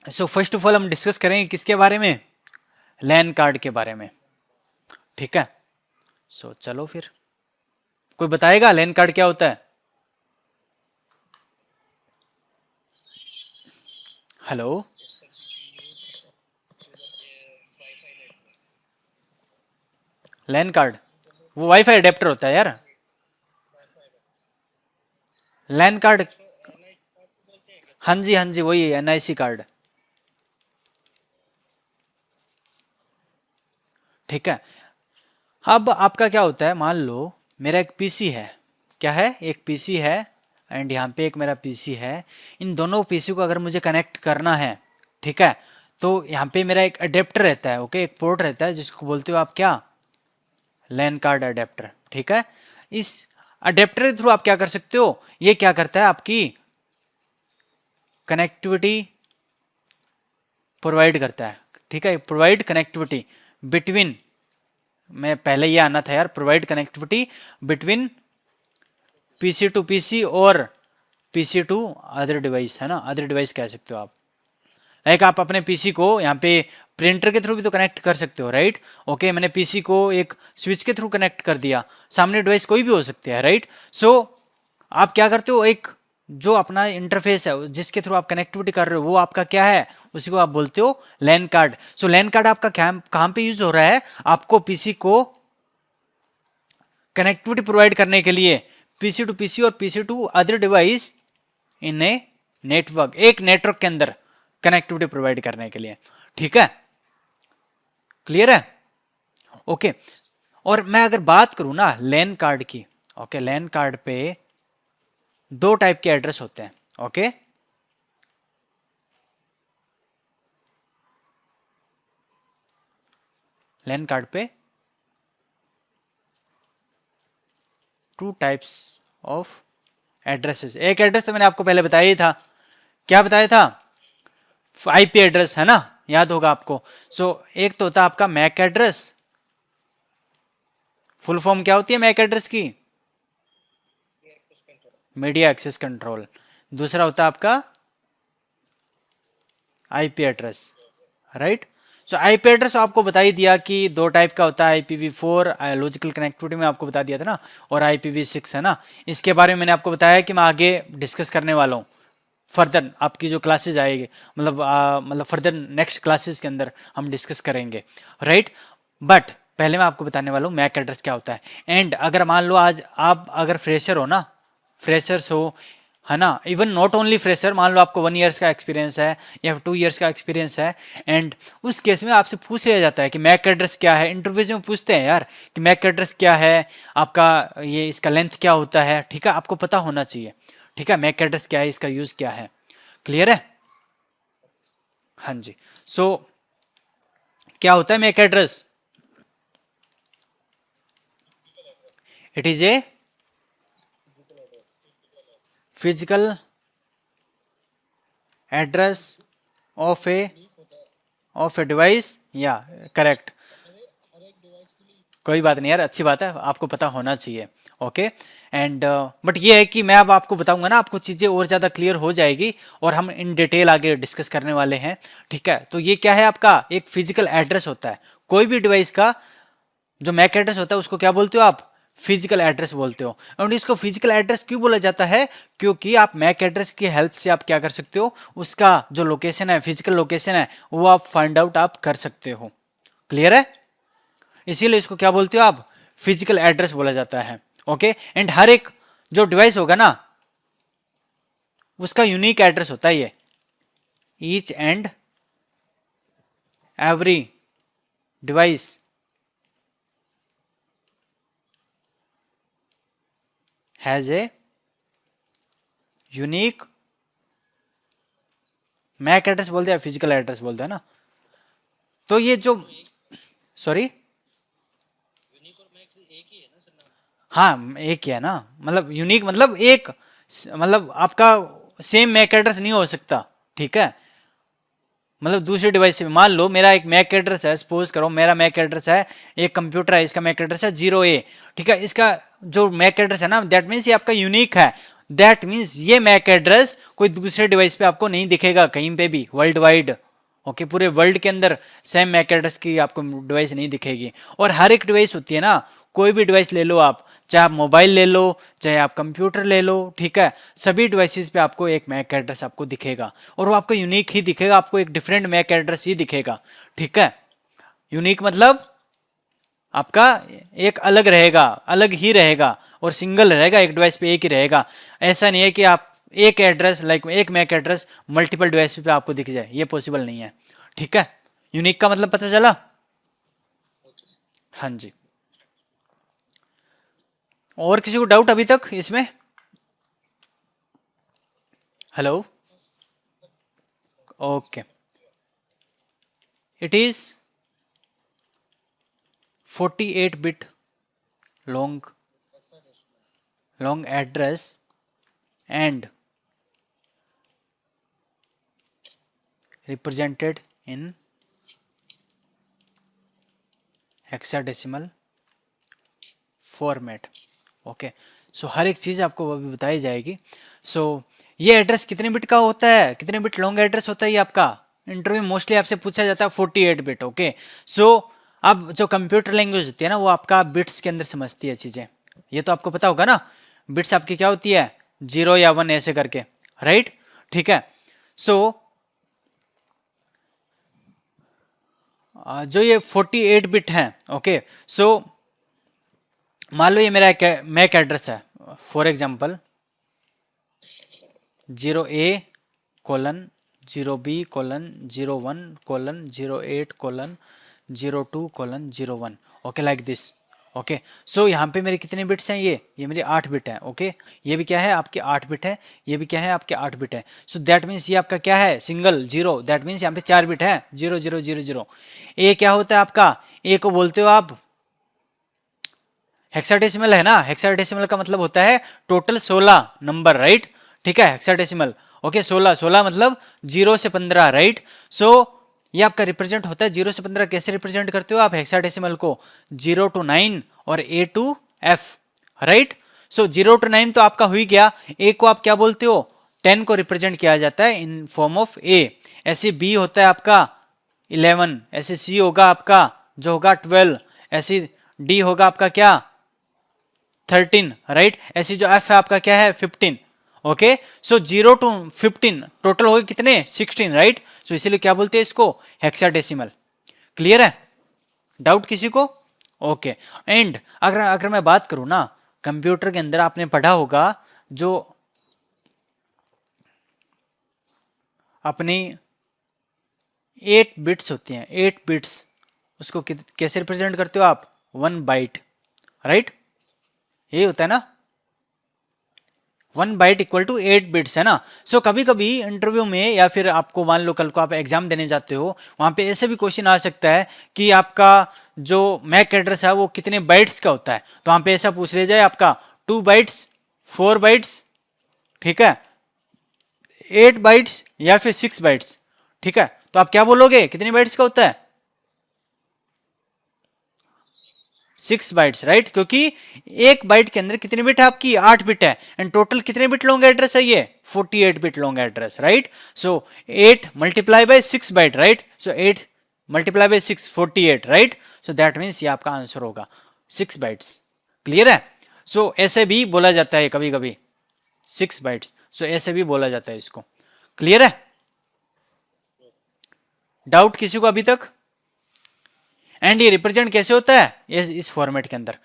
सो फर्स्ट ऑफ ऑल हम डिस्कस करेंगे किसके बारे में, लैन कार्ड के बारे में। ठीक है, सो चलो फिर कोई बताएगा लैन कार्ड क्या होता है? हेलो, लैन कार्ड वो वाईफाई अडेप्टर होता है यार। लैन कार्ड, हाँ जी हाँ जी, वही एनआईसी कार्ड। ठीक है, अब आपका क्या होता है, मान लो मेरा एक पीसी है, क्या है, एक पीसी है, एंड यहाँ पे एक मेरा पीसी है। इन दोनों पीसी को अगर मुझे कनेक्ट करना है, ठीक है, तो यहाँ पे मेरा एक अडेप्टर रहता है, ओके, एक पोर्ट रहता है जिसको बोलते हो आप क्या, लैन कार्ड अडेप्टर। ठीक है, इस अडेप्टर के थ्रू आप क्या कर सकते हो, ये क्या करता है आपकी कनेक्टिविटी प्रोवाइड करता है, ठीक है, प्रोवाइड कनेक्टिविटी बिटवीन, मैं पहले ये आना था यार, provide connectivity between PC to PC और पीसी टू अदर डिवाइस, है ना, अदर डिवाइस कह सकते हो आप। लाइक आप अपने पीसी को यहाँ पे प्रिंटर के थ्रू भी तो कनेक्ट कर सकते हो, राइट। ओके, मैंने पीसी को एक स्विच के थ्रू कनेक्ट कर दिया, सामने डिवाइस कोई भी हो सकती है, राइट। सो आप क्या करते हो, एक जो अपना इंटरफेस है जिसके थ्रू आप कनेक्टिविटी कर रहे हो वो आपका क्या है, उसी को आप बोलते हो लैन कार्ड। सो लैन कार्ड आपका कहाँ पे यूज हो रहा है, आपको पीसी को कनेक्टिविटी प्रोवाइड करने के लिए, पीसी टू पीसी और PC to other device in a network, एक नेटवर्क के अंदर कनेक्टिविटी प्रोवाइड करने के लिए, ठीक है, क्लियर है। ओके, और मैं अगर बात करूं ना लैन कार्ड की, ओके, लैन कार्ड पे दो टाइप के एड्रेस होते हैं, ओके। लैन कार्ड पे टू टाइप्स ऑफ एड्रेसेस। एक एड्रेस तो मैंने आपको पहले बताया ही था, क्या बताया था, आईपी एड्रेस, है ना, याद होगा आपको। सो एक तो होता है आपका मैक एड्रेस, फुल फॉर्म क्या होती है मैक एड्रेस की, मीडिया एक्सेस कंट्रोल। दूसरा होता है आपका आईपी एड्रेस, राइट। सो आईपी एड्रेस आपको बता ही दिया कि दो टाइप का होता है, IPv4 लॉजिकल कनेक्टिविटी में आपको बता दिया था ना, और IPv6, है ना। इसके बारे में मैंने आपको बताया कि मैं आगे डिस्कस करने वाला हूँ, फर्दर आपकी जो क्लासेस आएगी, मतलब फर्दर नेक्स्ट क्लासेस के अंदर हम डिस्कस करेंगे, राइट। बट पहले मैं आपको बताने वाला हूँ मैक एड्रेस क्या होता है। एंड अगर मान लो आज आप अगर फ्रेशर हो ना, फ्रेशर्स हो, है ना, इवन नॉट ओनली फ्रेशर, मान लो आपको 1 ईयर्स का एक्सपीरियंस है या 2 ईयर्स का एक्सपीरियंस है, एंड उस केस में आपसे पूछ लिया जाता है कि मैक एड्रेस क्या है, इंटरव्यूज में पूछते हैं यार कि मैक एड्रेस क्या है आपका, ये इसका लेंथ क्या होता है, ठीक है, आपको पता होना चाहिए, ठीक है, मैक एड्रेस क्या है, इसका यूज क्या है, क्लियर है। हाँ जी। सो क्या होता है MAC address, it is a physical address of a device, या करेक्ट, कोई बात नहीं यार, अच्छी बात है, आपको पता होना चाहिए, ओके। एंड बट ये है कि मैं अब आपको बताऊंगा ना, आपको चीज़ें और ज़्यादा क्लियर हो जाएगी और हम इन डिटेल आगे डिस्कस करने वाले हैं, ठीक है। तो ये क्या है, आपका एक फिजिकल एड्रेस होता है, कोई भी डिवाइस का जो मैक एड्रेस होता है उसको क्या बोलते हो आप, फिजिकल एड्रेस बोलते हो। और इसको फिजिकल एड्रेस क्यों बोला जाता है, क्योंकि आप मैक एड्रेस की हेल्प से आप क्या कर सकते हो, उसका जो लोकेशन है, फिजिकल लोकेशन है, वो आप फाइंड आउट आप कर सकते हो, क्लियर है। इसीलिए इसको क्या बोलते हो आप, फिजिकल एड्रेस बोला जाता है, ओके। एंड हर एक जो डिवाइस होगा ना उसका यूनिक एड्रेस होता है ये, each and every device has a unique MAC address बोलते हैं, फिजिकल एड्रेस बोलते हैं ना। तो ये जो, सॉरी, हाँ एक ही है ना, मतलब यूनिक मतलब एक, मतलब आपका सेम मैक एड्रेस नहीं हो सकता, ठीक है। मतलब दूसरे डिवाइस से, मान लो मेरा एक मैक एड्रेस है, सपोज करो मेरा मैक एड्रेस है, एक कंप्यूटर है, इसका मैक एड्रेस है 0A, ठीक है, इसका जो मैक एड्रेस है ना, दैट मीन्स ये आपका यूनिक है, दैट मीन्स ये मैक एड्रेस कोई दूसरे डिवाइस पे आपको नहीं दिखेगा कहीं पे भी वर्ल्ड वाइड, ओके, पूरे वर्ल्ड के अंदर सेम मैक एड्रेस की आपको डिवाइस नहीं दिखेगी। और हर एक डिवाइस होती है ना, कोई भी डिवाइस ले लो आप, चाहे आप मोबाइल ले लो, चाहे आप कंप्यूटर ले लो, ठीक है, सभी डिवाइसेस पे आपको एक मैक एड्रेस आपको दिखेगा, और वो आपको यूनिक ही दिखेगा, आपको एक डिफरेंट मैक एड्रेस ही दिखेगा, ठीक है। यूनिक मतलब आपका एक अलग रहेगा, अलग ही रहेगा, और सिंगल रहेगा, एक डिवाइस पे एक ही रहेगा। ऐसा नहीं है कि आप एक एड्रेस, लाइक एक मैक एड्रेस मल्टीपल डिवाइस पे आपको दिख जाए, ये पॉसिबल नहीं है, ठीक है। यूनिक का मतलब पता चला, हाँ जी। और किसी को डाउट अभी तक इसमें, hello, okay. It is 48 bit long long address and represented in hexadecimal format. Okay, so हर एक चीज़ आपको अभी बताई जाएगी। सो ये एड्रेस कितने बिट का होता है, कितने बिट लॉन्ग एड्रेस होता है ये आपका? इंटरव्यू मोस्टली आपसे पूछा जाता है 48 बिट। ओके, सो अब जो कंप्यूटर लैंग्वेज होती है ना, वो आपका बिट्स के अंदर समझती है चीज़ें। ये तो आपको पता होगा ना, बिट्स आपकी क्या होती है, 0 या 1 ऐसे करके, राइट? ठीक है, सो जो ये 48 बिट है, ओके, सो मान लो ये मेरा मैक एड्रेस है, for example 0A:0B:01:01:08:02:01, okay, like this. Okay, so यहाँ पे मेरे कितने बिट्स हैं, ये मेरी 8 बिट है। ओके, ये भी क्या है आपके 8 बिट है, ये भी क्या है आपके 8 बिट है। सो दैट मीन्स ये आपका क्या है, सिंगल जीरो, दैट मीन्स यहाँ पे 4 बिट है, 0 0 0 0। ए क्या होता है आपका, ए को बोलते हो आप हेक्साडेसिमल, है ना? हेक्साडेसिमल का मतलब होता है टोटल 16 नंबर, राइट? ठीक है, हेक्साडेसिमल। ओके, 16 मतलब 0 से 15, राइट? सो ये आपका रिप्रेजेंट होता है 0 से 15। कैसे रिप्रेजेंट करते हो आप हेक्साडेसिमल को? 0 to 9 और A to F, right? So 0 to 9 तो आपका हुई गया। A को आप क्या बोलते हो, 10 को रिप्रेजेंट किया जाता है इन फॉर्म ऑफ A। ऐसे B होता है आपका 11, ऐसे C होगा आपका जो होगा 12, ऐसे D होगा आपका क्या 13, राइट? ऐसी जो F है आपका क्या है 15। ओके, सो 0 to 15 टोटल हो गए कितने, 16, राइट? सो इसीलिए क्या बोलते हैं इसको, हेक्साडेसिमल। क्लियर है? डाउट किसी को? ओके, एंड अगर मैं बात करूं ना, कंप्यूटर के अंदर आपने पढ़ा होगा जो अपनी 8 बिट्स होती हैं, 8 बिट्स, उसको कैसे रिप्रेजेंट करते हो आप, 1 बाइट, राइट? यही होता है ना, 1 बाइट इक्वल टू 8 बिट्स, है ना? सो कभी कभी इंटरव्यू में या फिर आपको मान लो कल को आप एग्जाम देने जाते हो, वहां पे ऐसे भी क्वेश्चन आ सकता है कि आपका जो मैक एड्रेस है वो कितने बाइट्स का होता है। तो वहां पे ऐसा पूछ लिया जाए आपका 2 बाइट्स, 4 बाइट्स, ठीक है, 8 बाइट्स या फिर 6 बाइट्स, ठीक है? तो आप क्या बोलोगे, कितने बाइट्स का होता है? 6 बाइट्स, राइट? क्योंकि एक बाइट के अंदर कितने बिट है आपकी, 8 बिट है, एंड टोटल कितने बिट लॉन्ग एड्रेस है ये, 48 bit long address, right? So 8 multiply by 6 byte, right? So 8 multiply by 6, 48, right? So that means ये आपका आंसर होगा 6 बाइट्स। क्लियर है? सो ऐसे भी बोला जाता है कभी कभी 6 बाइट्स, सो ऐसे भी बोला जाता है इसको। क्लियर है? डाउट किसी को अभी तक? एंड ये रिप्रेजेंट कैसे होता है, इस फॉर्मेट के अंदर।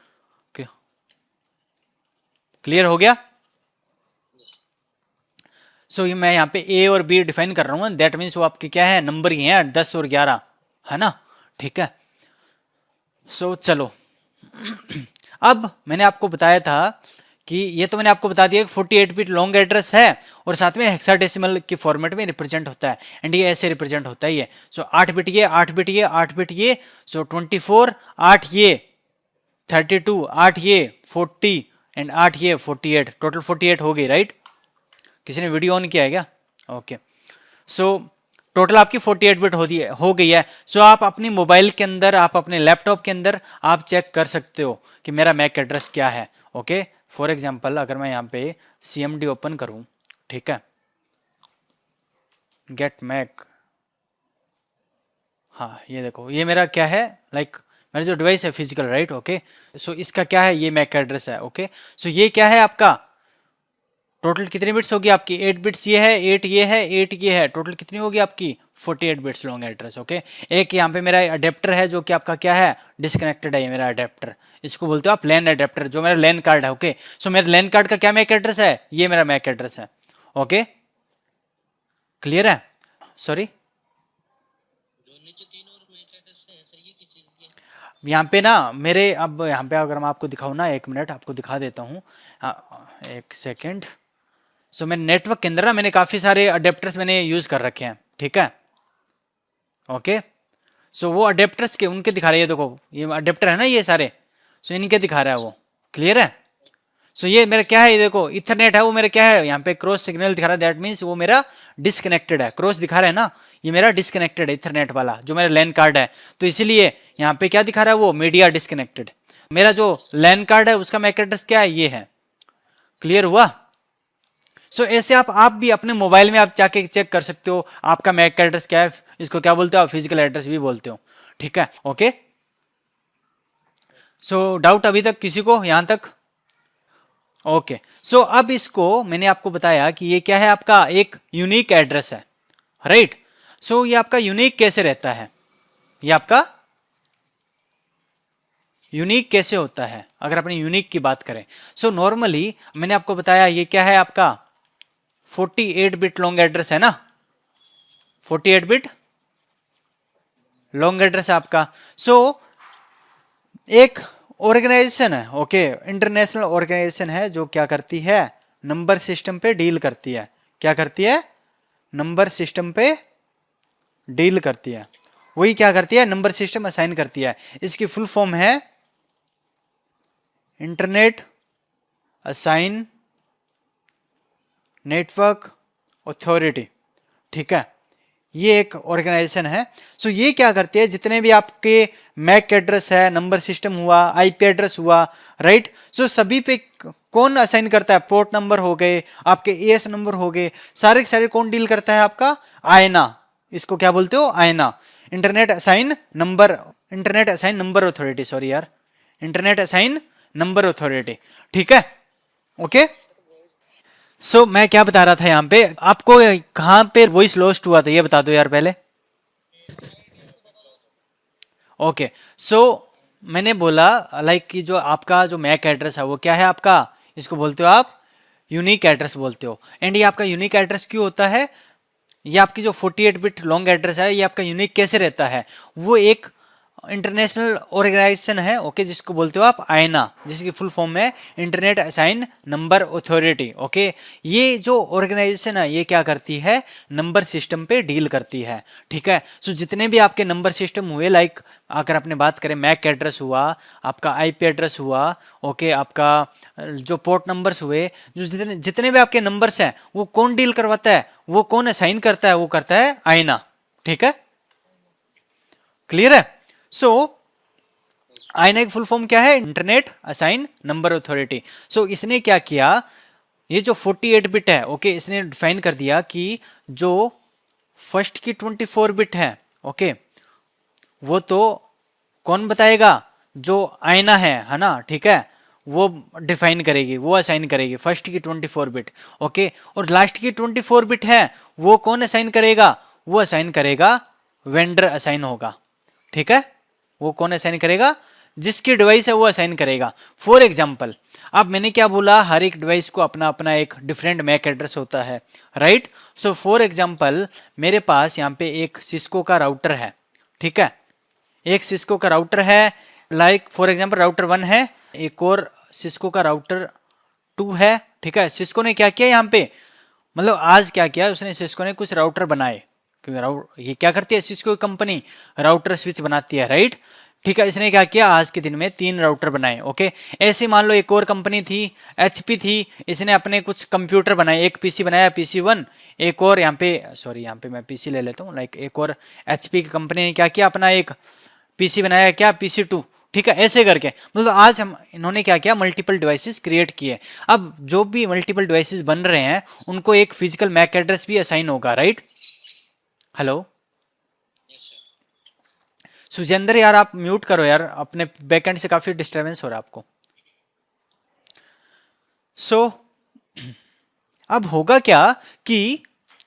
क्लियर हो गया? सो ये मैं यहाँ पे ए और बी डिफाइन कर रहा हूँ, दैट मीन्स वो आपके क्या है, नंबर ही है, 10 और 11, है ना? ठीक है, सो चलो अब मैंने आपको बताया था कि ये तो मैंने आपको बता दिया कि 48 बिट लॉन्ग एड्रेस है और साथ में हेक्साडेसिमल की फॉर्मेट में रिप्रेजेंट होता है, एंड ये ऐसे रिप्रेजेंट होता है ये। सो 8 बिट ये, 8 बिट ये, 8 बिट ये, सो 24, 8 ये 32, 8 ये 40 एंड 8 ये 48, टोटल 48 हो गई, राइट? किसी ने वीडियो ऑन किया है क्या? ओके, सो टोटल आपकी 48 बिट हो गई है। सो आप अपनी मोबाइल के अंदर, आप अपने लैपटॉप के अंदर आप चेक कर सकते हो कि मेरा मैक एड्रेस क्या है। ओके, फॉर एग्जांपल अगर मैं यहाँ पे CMD ओपन करूँ, ठीक है, गेट मैक, हाँ ये देखो ये मेरा क्या है, लाइक मेरा जो डिवाइस है फिजिकल, राइट? ओके, सो इसका क्या है, ये मैक एड्रेस है। ओके, सो ये क्या है आपका, टोटल कितनी बिट्स होगी आपकी, 8 बिट्स ये है, 8 ये है, 8 ये है, टोटल कितनी होगी आपकी 48 बिट्स लॉन्ग एड्रेस। ओके, एक यहाँ पे मेरा अडेप्टर है जो कि आपका क्या है, डिस्कनेक्टेड है ये मेरा अडेप्टर, इसको बोलते हो आप लैन अडेप्टर, जो मेरा लैन कार्ड है। ओके, सो मेरा लैन कार्ड का क्या मैक एड्रेस है, ये मेरा मैक एड्रेस है। ओके, क्लियर है? सॉरी, यहाँ पे ना मेरे, अब यहाँ पे अगर मैं आपको दिखाऊँ ना, 1 मिनट आपको दिखा देता हूँ, 1 सेकेंड। सो मेरे नेटवर्क के अंदर ना मैंने काफ़ी सारे अडेप्टर्स मैंने यूज़ कर रखे हैं, ठीक है? ओके, सो वो अडेप्टर्स के उनके दिखा रहे हैं, देखो ये अडेप्टर है ना ये सारे, सो इनके दिखा रहा है वो। क्लियर है? सो ये मेरा क्या है, ये देखो इथरनेट है, वो मेरा क्या है, यहाँ पे क्रॉस सिग्नल दिखा रहा है, दैट मीन्स वो मेरा डिस्कनेक्टेड है, क्रॉस दिखा रहा है ना, ये मेरा डिस्कनेक्टेड है इथरनेट वाला जो मेरा लैन कार्ड है, तो इसीलिए यहाँ पे क्या दिखा रहा है वो मीडिया डिस्कनेक्टेड। मेरा जो लैन कार्ड है उसका मैक एड्रेस क्या है, ये है। क्लियर हुआ? सो ऐसे आप भी अपने मोबाइल में आप जाके चेक कर सकते हो आपका मैक एड्रेस क्या है, इसको क्या बोलते हो आप, फिजिकल एड्रेस भी बोलते हो। ठीक है, ओके। सो डाउट अभी तक किसी को यहां तक? ओके, सो अब इसको मैंने आपको बताया कि ये क्या है, आपका एक यूनिक एड्रेस है, राइट। सो ये आपका यूनिक कैसे रहता है, ये आपका यूनिक कैसे होता है अगर अपने यूनिक की बात करें। सो नॉर्मली मैंने आपको बताया ये क्या है, आपका 48 बिट लॉन्ग एड्रेस है ना, 48 बिट लॉन्ग एड्रेस है आपका। सो एक ऑर्गेनाइजेशन है, ओके, इंटरनेशनल ऑर्गेनाइजेशन है जो क्या करती है, नंबर सिस्टम पे डील करती है। क्या करती है, नंबर सिस्टम पे डील करती है। वही क्या करती है, नंबर सिस्टम असाइन करती है। इसकी फुल फॉर्म है इंटरनेट असाइन नेटवर्क अथॉरिटी। ठीक है, ये एक ऑर्गेनाइजेशन है। सो ये क्या करती है, जितने भी आपके मैक एड्रेस है, नंबर सिस्टम हुआ, आईपी एड्रेस हुआ, राइट। सो सभी पे कौन असाइन करता है, पोर्ट नंबर हो गए, आपके एएस नंबर हो गए, सारे के सारे कौन डील करता है, आपका आयना। इसको क्या बोलते हो, आयना, internet assign number, internet assign number authority, sorry यार, इंटरनेट असाइन नंबर अथॉरिटी। ठीक है, ओके। सो मैं क्या बता रहा था यहाँ पे आपको, कहाँ पे वॉइस लॉस्ट हुआ था ये बता दो यार पहले। ओके, सो मैंने बोला लाइक कि जो आपका जो मैक एड्रेस है वो क्या है आपका, इसको बोलते हो आप यूनिक एड्रेस बोलते हो। एंड ये आपका यूनिक एड्रेस क्यों होता है, ये आपकी जो 48 बिट लॉन्ग एड्रेस है ये आपका यूनिक कैसे रहता है, वो एक इंटरनेशनल ऑर्गेनाइजेशन है, ओके, जिसको बोलते हो आप आयना, जिसकी फुल फॉर्म है internet assign number authority. Okay, ये जो ऑर्गेनाइजेशन है ये क्या करती है, नंबर सिस्टम पे डील करती है। ठीक है, सो जितने भी आपके नंबर सिस्टम हुए, लाइक अगर आपने बात करें मैक एड्रेस हुआ, आपका आईपी एड्रेस हुआ, ओके, आपका जो पोर्ट नंबर्स हुए, जो जितने जितने भी आपके नंबर्स हैं वो कौन डील करवाता है, वो कौन असाइन करता है, वो करता है आयना। ठीक है, क्लियर है? सो आईना की फुल फॉर्म क्या है, इंटरनेट असाइन नंबर अथॉरिटी। सो इसने क्या किया, ये जो 48 बिट है, ओके, इसने डिफाइन कर दिया कि जो फर्स्ट की 24 बिट है, ओके, वो तो कौन बताएगा, जो आईना है ना, ठीक है, वो डिफाइन करेगी, वो असाइन करेगी फर्स्ट की 24 बिट। ओके, और लास्ट की 24 बिट है वो कौन असाइन करेगा, वो असाइन करेगा वेंडर असाइन होगा। ठीक है, वो कौन असाइन करेगा, जिसकी डिवाइस है वो असाइन करेगा। फॉर एग्जाम्पल, अब मैंने क्या बोला, हर एक डिवाइस को अपना अपना एक डिफरेंट मैक एड्रेस होता है, राइट। सो फॉर एग्जाम्पल मेरे पास यहाँ पे एक सिस्को का राउटर है, ठीक है, एक सिस्को का राउटर है, लाइक फॉर एग्जाम्पल राउटर 1 है, एक और सिस्को का राउटर 2 है। ठीक है, सिस्को ने क्या किया यहाँ पे, मतलब आज क्या किया उसने, सिस्को ने कुछ राउटर बनाए, क्योंकि ये क्या करती है सिस्को कंपनी, राउटर स्विच बनाती है, राइट। ठीक है, इसने क्या किया, आज के दिन में 3 राउटर बनाए। ओके, ऐसे मान लो एक और कंपनी थी, एचपी थी, इसने अपने कुछ कंप्यूटर बनाए, एक पीसी बनाया PC1, एक और यहाँ पे, सॉरी यहाँ पे मैं पीसी ले लेता हूँ, लाइक एक और एचपी की कंपनी ने क्या किया, अपना एक पीसी बनाया, क्या PC2। ठीक है, ऐसे करके मतलब आज हम इन्होंने क्या किया, मल्टीपल डिवाइसेस क्रिएट किए। अब जो भी मल्टीपल डिवाइसेस बन रहे हैं उनको एक फिजिकल मैक एड्रेस भी असाइन होगा, राइट। हेलो सुजेंद्र यार, आप म्यूट करो यार, अपने बैकएंड से काफी डिस्टरबेंस हो रहा है आपको। सो अब होगा क्या कि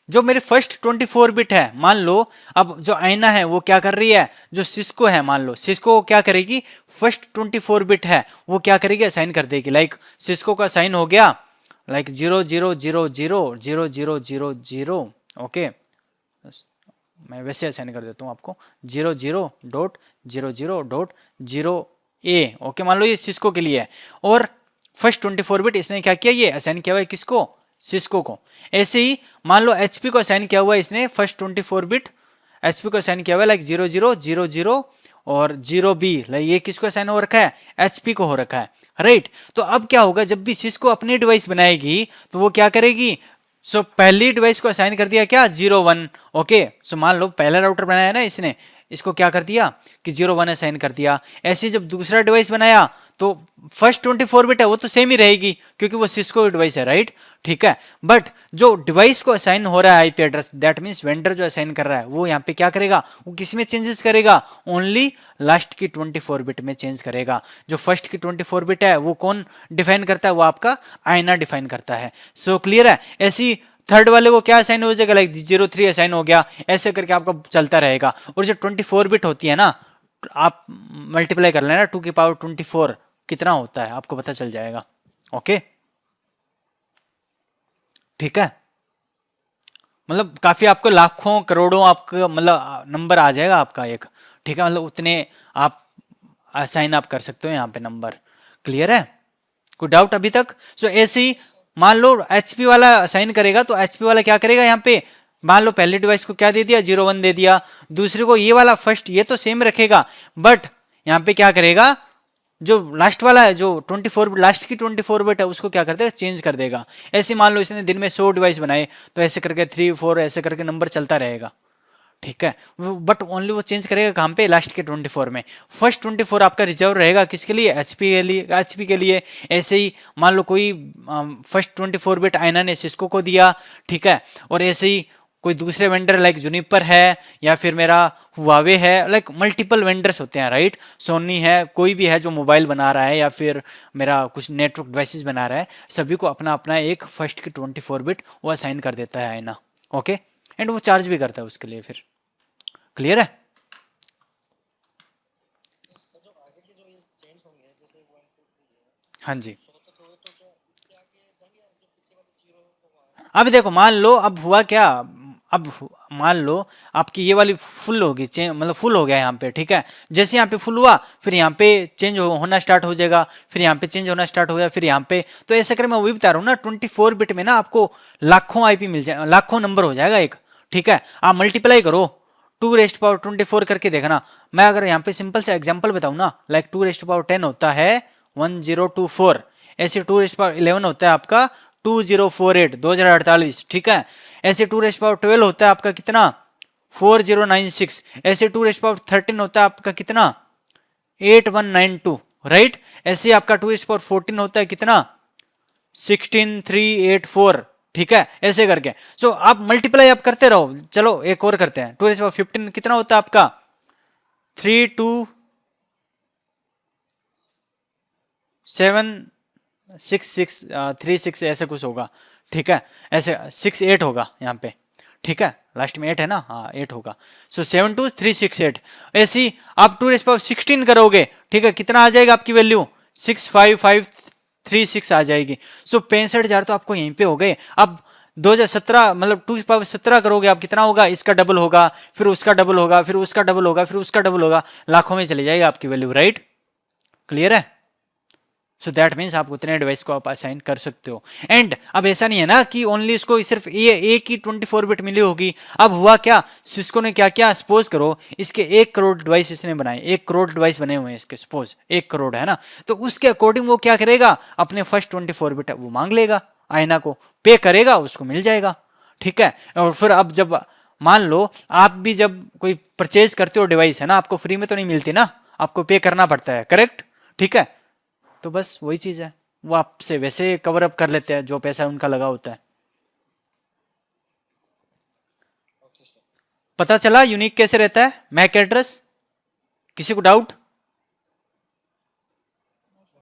जो मेरे फर्स्ट 24 बिट है, मान लो अब जो आईना है वो क्या कर रही है, जो सिस्को है, मान लो सिस्को क्या करेगी, फर्स्ट 24 बिट है वो क्या करेगी, असाइन कर देगी। लाइक सिस्को का साइन हो गया लाइक 00000000, ओके, मैं वैसे असाइन कर देता हूँ आपको, 00.00.0A, ओके, मान लो ये सिस्को के लिए है, और फर्स्ट 24 बिट इसने क्या किया, ये असाइन किया हुआ है किसको, सिस्को को। ऐसे ही मान लो एचपी को असाइन किया हुआ है इसने, फर्स्ट 24 बिट एचपी को असाइन किया हुआ है लाइक 0000 और 0B, लाइक ये किसको असाइन हो रखा है, एचपी को हो रखा है, राइट। तो अब क्या होगा, जब भी सिस्को अपनी डिवाइस बनाएगी तो वो क्या करेगी, सो पहली डिवाइस को असाइन कर दिया क्या 0 1। ओके, सो मान लो पहला राउटर बनाया ना इसने, इसको क्या कर दिया कि 0 1 असाइन कर दिया। ऐसे जब दूसरा डिवाइस बनाया तो फर्स्ट 24 बिट है वो तो सेम ही रहेगी क्योंकि वो सिस्को डिवाइस है, राइट। ठीक है, बट जो डिवाइस को असाइन हो रहा है IP address, that means vendor जो असाइन कर रहा है वो यहाँ पे क्या करेगा, वो किस में चेंजेस करेगा, ओनली लास्ट की 24 बिट में चेंज करेगा। जो फर्स्ट की 24 बिट है वो कौन डिफाइन करता है, वो आपका आईना डिफाइन करता है। सो क्लियर है। ऐसी थर्ड वाले को क्या असाइन हो जाएगा, लाइक 03 असाइन हो गया, ऐसे करके आपका चलता रहेगा। और जो 24 बिट होती है ना, आप मल्टीप्लाई कर लेना 2 की पावर 24 कितना होता है आपको पता चल जाएगा। ओके, ठीक है, मतलब काफी आपको लाखों करोड़ों आपका मतलब नंबर आ जाएगा आपका एक। ठीक है, मतलब उतने आप असाइन आप कर सकते हो यहाँ पे नंबर। क्लियर है, कोई डाउट अभी तक? सो ऐसे ही मान लो एचपी वाला असाइन करेगा तो एचपी वाला क्या करेगा, यहाँ पे मान लो पहले डिवाइस को क्या दे दिया 01 दे दिया, दूसरे को ये वाला फर्स्ट ये तो सेम रखेगा, बट यहाँ पे क्या करेगा, जो लास्ट वाला है जो 24 लास्ट की 24 बिट है उसको क्या कर देगा, चेंज कर देगा। ऐसे मान लो इसने दिन में 100 डिवाइस बनाए तो ऐसे करके 3 4 ऐसे करके नंबर चलता रहेगा। ठीक है, बट ओनली वो चेंज करेगा कहाँ पे, लास्ट के 24 में। फर्स्ट 24 आपका रिजर्व रहेगा किसके लिए, एचपी के लिए, एचपी के लिए। ऐसे ही मान लो कोई फर्स्ट 24 बिट आयना ने सिस्को को दिया, ठीक है, और ऐसे ही कोई दूसरे वेंडर लाइक जुनिपर है या फिर मेरा हुआवे है, लाइक मल्टीपल वेंडर्स होते हैं, राइट। सोनी है, कोई भी है जो मोबाइल बना रहा है या फिर मेरा कुछ नेटवर्क डिवाइसेस बना रहा है, सभी को अपना अपना एक फर्स्ट की 24 बिट वो असाइन कर देता है आईना। ओके, एंड वो चार्ज भी करता है उसके लिए फिर। क्लियर है? हाँ जी। अब देखो मान लो अब हुआ क्या, अब मान लो आपकी ये वाली फुल होगी, मतलब फुल हो गया यहाँ पे। ठीक है, जैसे यहाँ पे फुल हुआ फिर यहाँ पे चेंज होना स्टार्ट हो जाएगा, फिर यहाँ पे चेंज होना स्टार्ट हो गया, फिर यहाँ पे। तो ऐसे कर मैं वही बता रहा हूँ ना, 24 बिट में ना आपको लाखों आईपी मिल जाए, लाखों नंबर हो जाएगा एक। ठीक है, आप मल्टीप्लाई करो 2 रेस्ट पावर 24 करके देखना। मैं अगर यहाँ पे सिंपल से एग्जाम्पल बताऊँ ना, लाइक 2 रेस्ट पावर 10 होता है 1024, ऐसे 2 रेस्ट पावर 11 होता है आपका 2048 2048। ठीक है, ऐसे 2 रेस्ट पावर 12 होता है आपका कितना 4096, ऐसे 2 रेस्ट पावर 13 होता है आपका कितना 8192, राइट। ऐसे आपका 2 रेस्ट पावर 14 होता है कितना 16384। ठीक है, ऐसे करके। सो आप मल्टीप्लाई आप करते रहो। चलो एक और करते हैं, 2 रेस्ट पावर 15 कितना होता है आपका 327636 ऐसे कुछ होगा। ठीक है, ऐसे 68 होगा यहाँ पे। ठीक है, लास्ट में 8 है ना, हाँ 8 होगा। सो 72368। ऐसी आप 2 रेस्ट पावर 16 करोगे, ठीक है, कितना आ जाएगा आपकी वैल्यू 65536 आ जाएगी। सो 65,000 तो आपको यहीं पे हो गए। अब 2017 मतलब 2 पावर 17 करोगे आप, कितना होगा, इसका डबल होगा, फिर उसका डबल होगा, फिर उसका डबल होगा, फिर उसका डबल होगा, लाखों में चली जाएगी आपकी वैल्यू, राइट। क्लियर है? सो दैट मीन्स आप उतने डिवाइस को आप असाइन कर सकते हो। एंड अब ऐसा नहीं है ना कि ओनली इसको सिर्फ ये एक ही 24 बिट मिली होगी। अब हुआ क्या, सिस्को ने क्या किया, सपोज करो इसके 1 करोड़ डिवाइस इसने बनाए, 1 करोड़ डिवाइस बने हुए हैं इसके, सपोज 1 करोड़ है ना, तो उसके अकॉर्डिंग वो क्या करेगा, अपने फर्स्ट 24 बिट वो मांग लेगा, आईना को पे करेगा, उसको मिल जाएगा। ठीक है, और फिर अब जब मान लो आप भी जब कोई परचेज करते हो डिवाइस है ना, आपको फ्री में तो नहीं मिलती ना, आपको पे करना पड़ता है, करेक्ट। ठीक है, तो बस वही चीज है, वो आपसे वैसे कवर अप कर लेते हैं जो पैसा उनका लगा होता है। पता चला यूनिक कैसे रहता है मैक एड्रेस? किसी को डाउट?